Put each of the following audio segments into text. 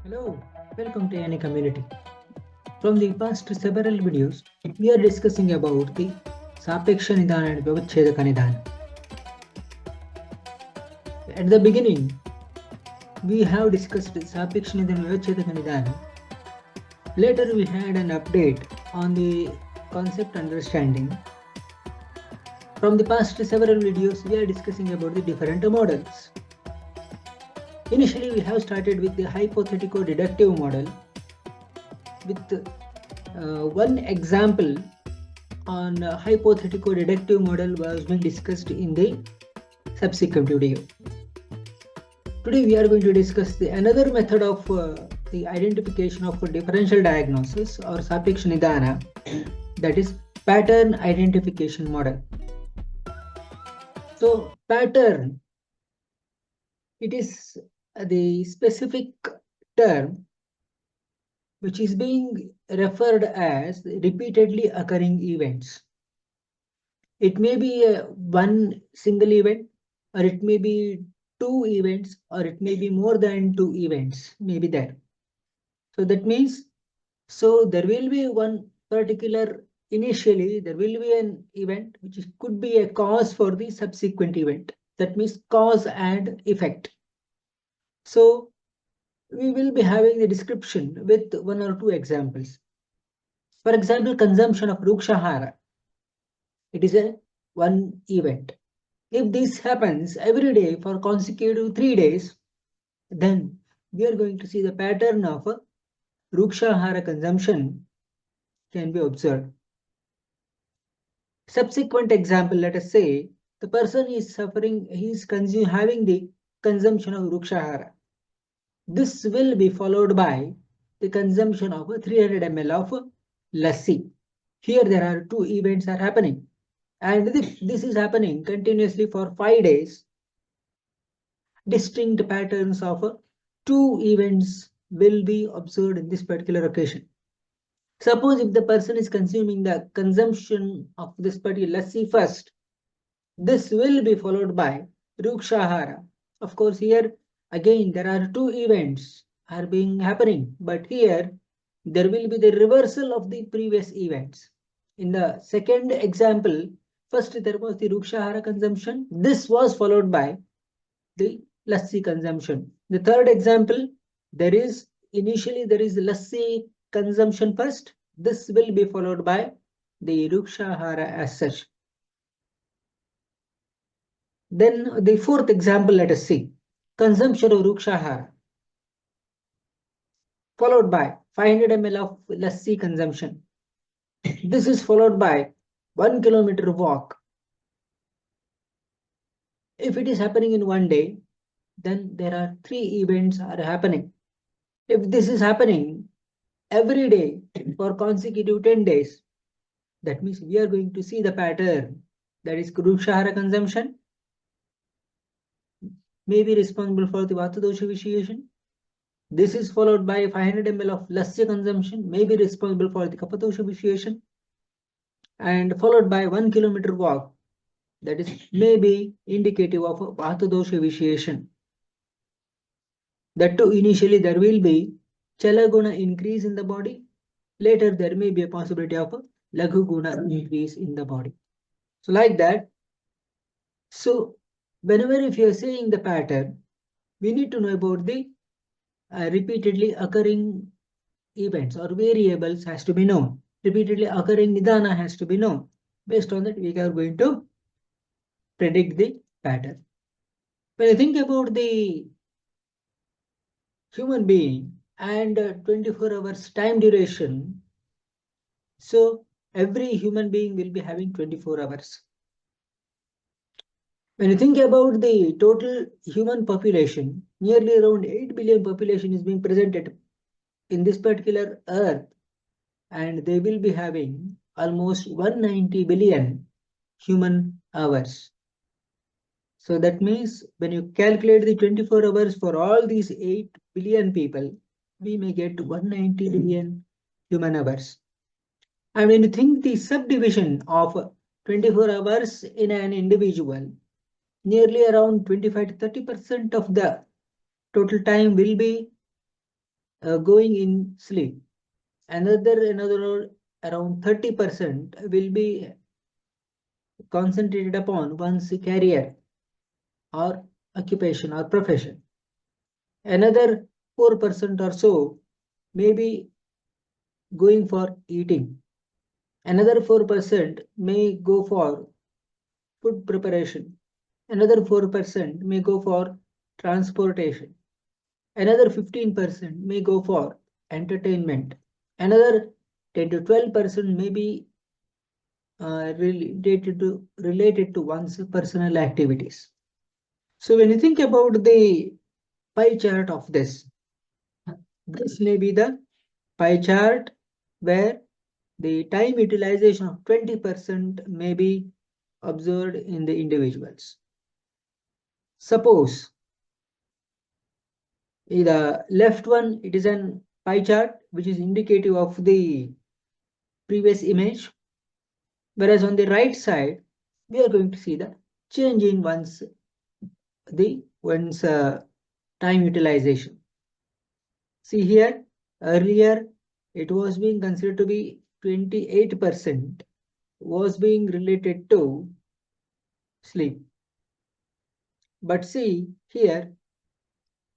Hello, welcome to any community. From the past several videos, we are discussing about the Sapeksha Nidana and Vyavachedaka Nidana. At the beginning, we have discussed Sapeksha Nidana and Vyavachedaka Nidana. Later, we had an update on the concept understanding. From the past several videos, we are discussing about the different models. Initially, we have started with the hypothetico-deductive model with one example on hypothetico-deductive model was being discussed in the subsequent video. Today, we are going to discuss another method of the identification of differential diagnosis or Sapeksha Nidana, that is pattern identification model. So, pattern, it is the specific term which is being referred as repeatedly occurring events. It may be one single event, or it may be two events, or it may be more than two events, maybe there. So that means, so there will be one particular, initially there will be an event which could be a cause for the subsequent event. That means cause and effect. So we will be having the description with one or two examples. For example, consumption of Rukshahara. It is a one event. If this happens every day for consecutive 3 days, then we are going to see the pattern of Rukshahara consumption can be observed. Subsequent example, let us say the person is suffering, he is having the consumption of Rukshahara. This will be followed by the consumption of 300 ml of lassi. Here there are two events are happening, and this is happening continuously for 5 days. Distinct patterns of two events will be observed in this particular occasion. Suppose if the person is consuming the consumption of this particular lassi first, this will be followed by Rukshahara. Of course, here again there are two events are being happening, but here there will be the reversal of the previous events. In the second example, first there was the Rukshahara consumption. This was followed by the lassi consumption. The third example, initially there is lassi consumption first. This will be followed by the Rukshahara as such. Then the fourth example, let us see. Consumption of Rukshahara followed by 500 ml of lassi consumption. This is followed by 1 kilometer walk. If it is happening in one day, then there are three events are happening. If this is happening every day for consecutive 10 days, that means we are going to see the pattern, that is Rukshahara consumption may be responsible for the Vata dosha vitiation. This is followed by 500 ml of lassi consumption, may be responsible for the Kapha dosha vitiation, and followed by 1 kilometer walk, that is may be indicative of a Vata dosha vitiation. That too, initially there will be Chala guna increase in the body. Later there may be a possibility of a Laghu guna increase in the body. So like that. So whenever if you are saying the pattern, we need to know about the repeatedly occurring events or variables has to be known. Repeatedly occurring Nidana has to be known. Based on that, we are going to predict the pattern. When you think about the human being and 24 hours time duration, so every human being will be having 24 hours. When you think about the total human population, nearly around 8 billion population is being presented in this particular earth, and they will be having almost 190 billion human hours. So that means when you calculate the 24 hours for all these 8 billion people, we may get 190 billion human hours. And when you think the subdivision of 24 hours in an individual, nearly around 25 to 30% of the total time will be going in sleep. Another around 30% will be concentrated upon one's career or occupation or profession. Another 4% or so may be going for eating. Another 4% may go for food preparation. Another 4% may go for transportation. Another 15% may go for entertainment. Another 10 to 12% may be related to one's personal activities. So when you think about the pie chart of this may be the pie chart where the time utilization of 20% may be observed in the individuals. Suppose the left one, it is an pie chart which is indicative of the previous image, whereas on the right side we are going to see the change in one's time utilization. See here, earlier it was being considered to be 28% was being related to sleep. But see here,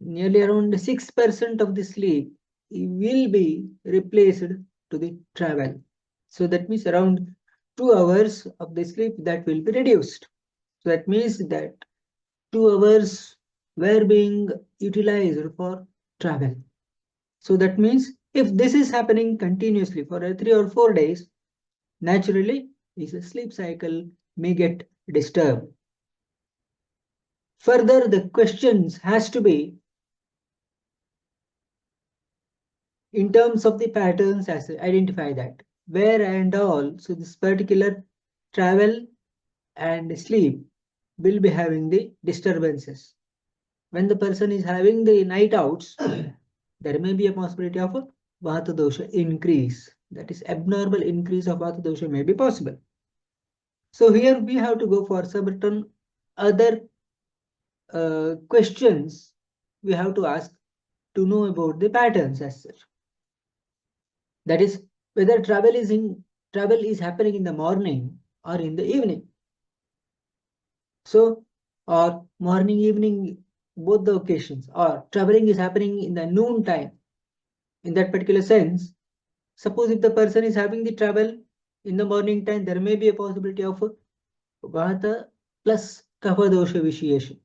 nearly around 6% of the sleep will be replaced to the travel. So that means around 2 hours of the sleep that will be reduced. So that means that 2 hours were being utilized for travel. So that means if this is happening continuously for 3 or 4 days, naturally his sleep cycle may get disturbed. Further, the questions has to be in terms of the patterns as identify that where and all. So this particular travel and sleep will be having the disturbances. When the person is having the night outs, there may be a possibility of a Vata dosha increase. That is, abnormal increase of Vata dosha may be possible. So here we have to go for certain other questions we have to ask to know about the patterns as such. That is, whether travel is happening in the morning or in the evening. So, or morning, evening, both the occasions, or traveling is happening in the noon time. In that particular sense, suppose if the person is having the travel in the morning time, there may be a possibility of Vata plus Kapha dosha vitiation.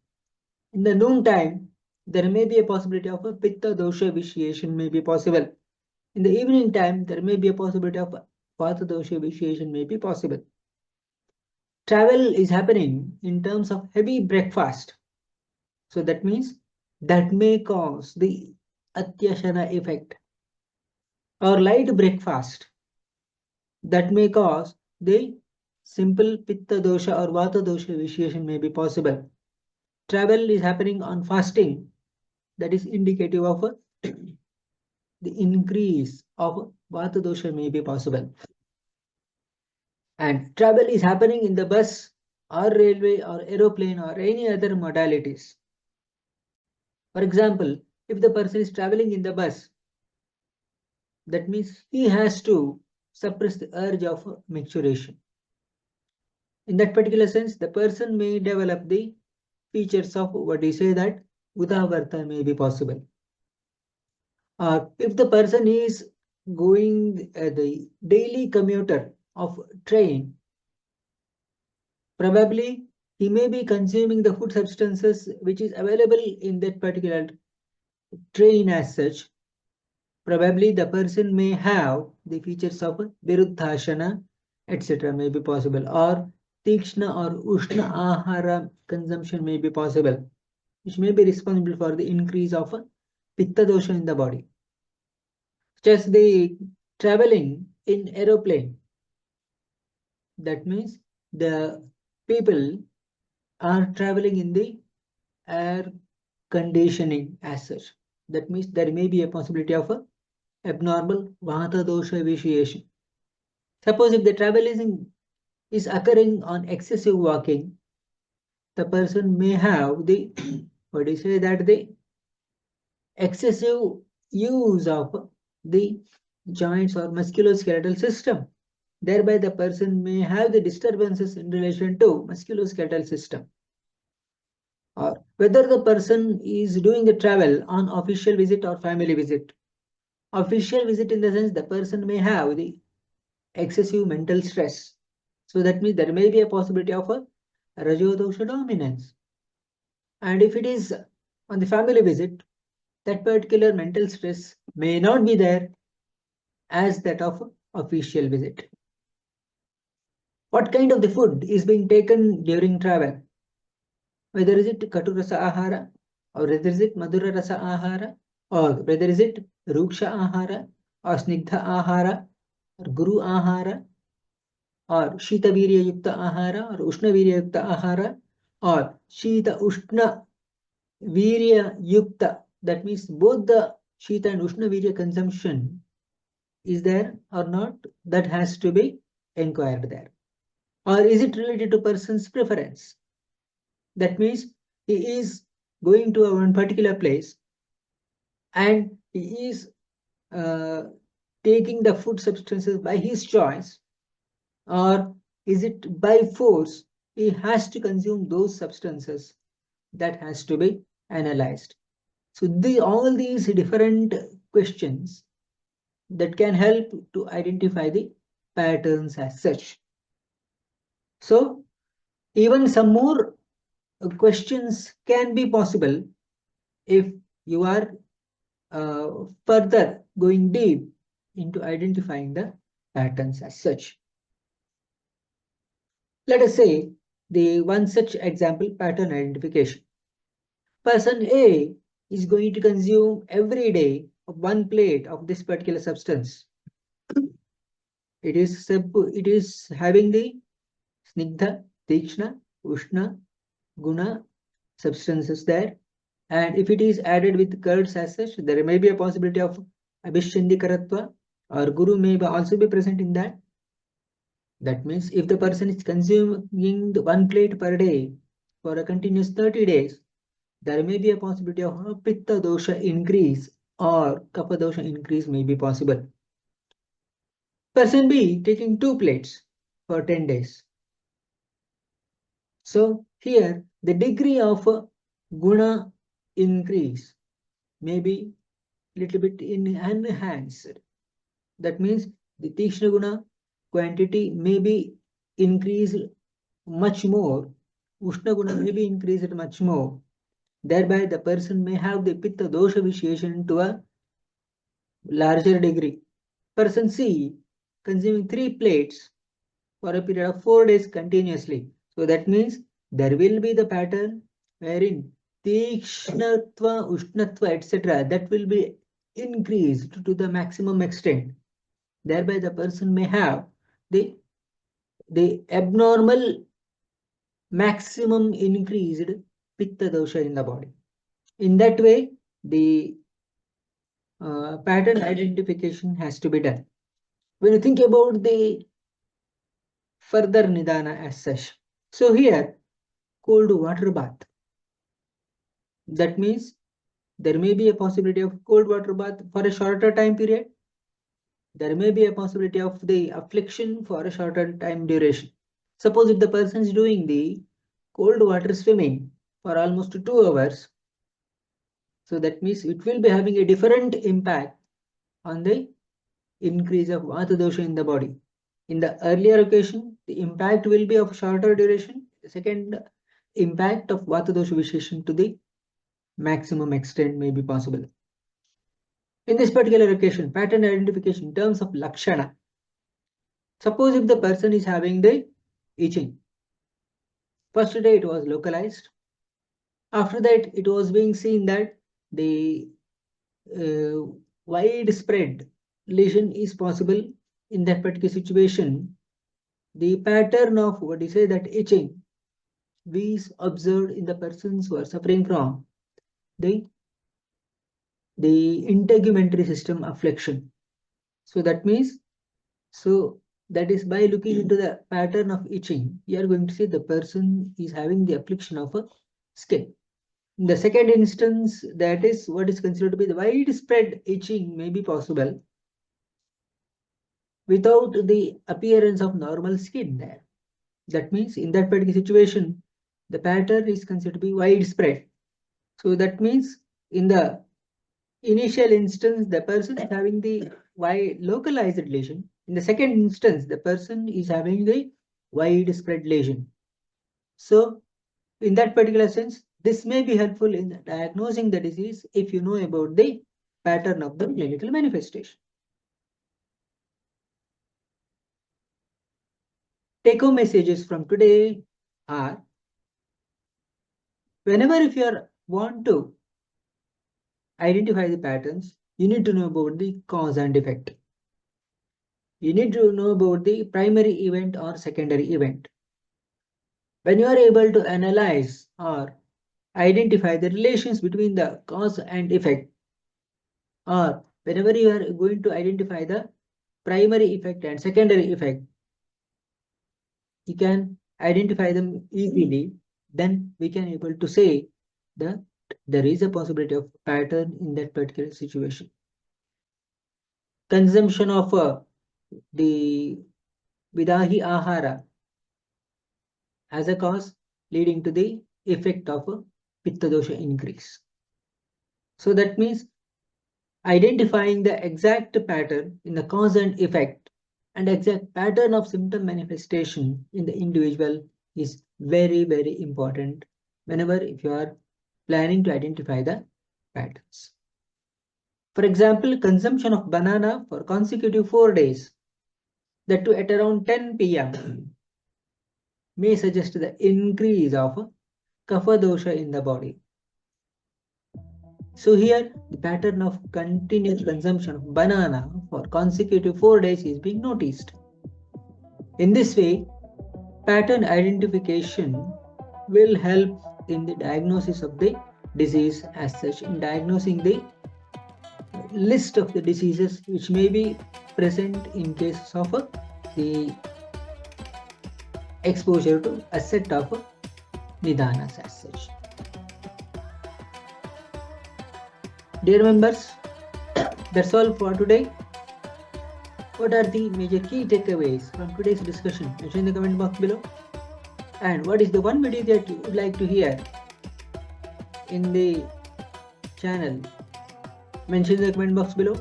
In the noon time, there may be a possibility of a Pitta dosha vitiation may be possible. In the evening time, there may be a possibility of Vata dosha vitiation may be possible. Travel is happening in terms of heavy breakfast. So that means that may cause the Atyashana effect. Or light breakfast, that may cause the simple Pitta dosha or Vata dosha vitiation may be possible. Travel is happening on fasting, that is indicative of the increase of Vata dosha may be possible. And travel is happening in the bus or railway or aeroplane or any other modalities. For example, if the person is traveling in the bus, that means he has to suppress the urge of micturition. In that particular sense, the person may develop the features of what you say that Udavarta may be possible. If the person is going the daily commuter of train, probably he may be consuming the food substances which is available in that particular train as such. Probably the person may have the features of Viruddhashana, etc. may be possible, or Tikshna or Ushna Ahara consumption may be possible, which may be responsible for the increase of Pitta dosha in the body. Just the traveling in aeroplane, that means the people are traveling in the air conditioning as such. That means there may be a possibility of a abnormal Vata dosha vitiation. Suppose if the travel is occurring on excessive walking, the person may have the what do you say that the excessive use of the joints or musculoskeletal system. Thereby, the person may have the disturbances in relation to musculoskeletal system. Or whether the person is doing the travel on official visit or family visit. Official visit in the sense the person may have the excessive mental stress. So that means there may be a possibility of a Rajodosha dominance. And if it is on the family visit, that particular mental stress may not be there as that of official visit. What kind of the food is being taken during travel? Whether is it Katu Rasa Ahara, or whether is it Madhura Rasa Ahara, or whether is it Ruksha Ahara, or Snigdha Ahara, or Guru Ahara, or Shita Virya Yukta Ahara, or Ushna Virya Yukta Ahara, or Shita Ushna Virya Yukta. That means both the Shita and Ushna Virya consumption is there or not, that has to be inquired there. Or is it related to person's preference? That means he is going to one particular place and he is taking the food substances by his choice, or is it by force he has to consume those substances? That has to be analyzed. So all these different questions that can help to identify the patterns as such. So even some more questions can be possible if you are further going deep into identifying the patterns as such. Let us say the one such example, pattern identification. Person A is going to consume every day one plate of this particular substance. It is having the snigdha, tikshna, ushna, guna substances there. And if it is added with curds as such, there may be a possibility of abhishindikaratva, or guru may also be present in that. That means if the person is consuming one plate per day for a continuous 30 days, there may be a possibility of pitta dosha increase or kapha dosha increase may be possible. Person B taking 2 plates for 10 days. So here the degree of guna increase may be little bit enhanced. That means the Tikshna Guna quantity may be increased much more. Ushna Guna may be increased much more. Thereby the person may have the Pitta Dosha vitiation to a larger degree. Person C consuming 3 plates for a period of 4 days continuously. So that means there will be the pattern wherein Tikshnatva, Ushnatva, etc. that will be increased to the maximum extent. Thereby the person may have the abnormal maximum increased pitta dosha in the body. In that way, the pattern identification has to be done. When you think about the further nidana as such, so here cold water bath. That means there may be a possibility of cold water bath for a shorter time period. There may be a possibility of the affliction for a shorter time duration. Suppose if the person is doing the cold water swimming for almost 2 hours, so that means it will be having a different impact on the increase of vata dosha in the body. In the earlier occasion, the impact will be of shorter duration. The second impact of vata dosha vitiation to the maximum extent may be possible. In this particular occasion, pattern identification in terms of lakshana. Suppose if the person is having the itching. First day it was localized. After that, it was being seen that the widespread lesion is possible. In that particular situation, the pattern of what you say that itching is observed in the persons who are suffering from the integumentary system affliction. So that means, that is by looking into the pattern of itching, you are going to see the person is having the affliction of a skin. In the second instance, that is what is considered to be the widespread itching may be possible without the appearance of normal skin there. That means in that particular situation, the pattern is considered to be widespread. So that means in the initial instance, the person is having the localized lesion. In the second instance, the person is having the widespread lesion. So in that particular sense, this may be helpful in diagnosing the disease if you know about the pattern of the clinical manifestation. Take-home messages from today are, whenever if you want to identify the patterns, you need to know about the cause and effect. You need to know about the primary event or secondary event. When you are able to analyze or identify the relations between the cause and effect, or whenever you are going to identify the primary effect and secondary effect, you can identify them easily, then we can able to say that there is a possibility of pattern in that particular situation. Consumption of the Vidahi Ahara as a cause leading to the effect of a Pitta dosha increase. So that means identifying the exact pattern in the cause and effect and exact pattern of symptom manifestation in the individual is very, very important whenever if you are planning to identify the patterns. For example, consumption of banana for consecutive 4 days, that too at around 10 p.m. may suggest the increase of kapha dosha in the body. So here the pattern of continuous consumption of banana for consecutive 4 days is being noticed. In this way, pattern identification will help in the diagnosis of the disease as such, in diagnosing the list of the diseases which may be present in cases of the exposure to a set of nidanas as such. Dear members, that's all for today. What are the major key takeaways from today's discussion? Mention in the comment box below. And what is the one video that you would like to hear in the channel? Mention in the comment box below,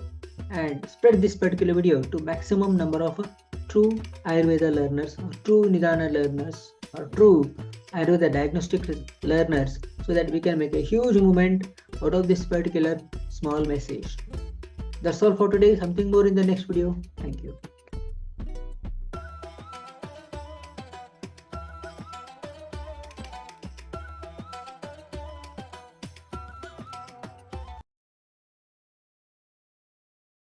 and spread this particular video to maximum number of true Ayurveda learners or true Nidana learners or true Ayurveda diagnostic learners, so that we can make a huge movement out of this particular small message. That's all for today. Something more in the next video. Thank you.